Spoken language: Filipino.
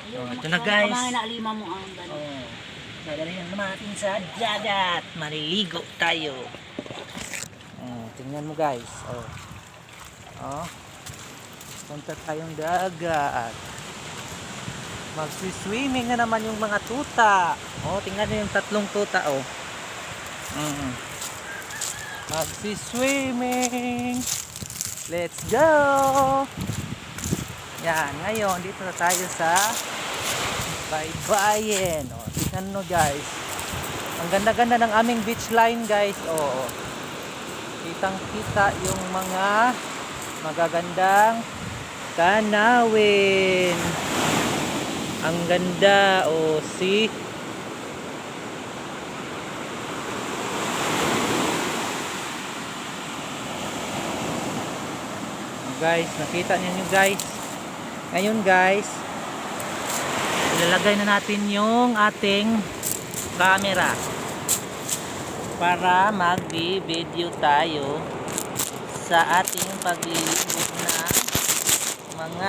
Ito na guys. Lima mo ang Oh. Dadalhin natin sa dagat. Maliligo tayo. Tingnan mo guys. Punta tayong dagat. Magsi-swimming na naman yung mga tuta. Tingnan nyo yung tatlong tuta. Magsi-swimming. Let's go. Yan, ngayon dito na tayo sa Baybayin. Tingnan nyo guys. Ang ganda-ganda ng aming beach line guys. Kitang-kita yung mga magagandang tanawin. Ang ganda. See? Guys, nakita niyo guys. Ngayon guys, ilalagay na natin yung ating camera para mag-video tayo sa ating paglilibot ng mga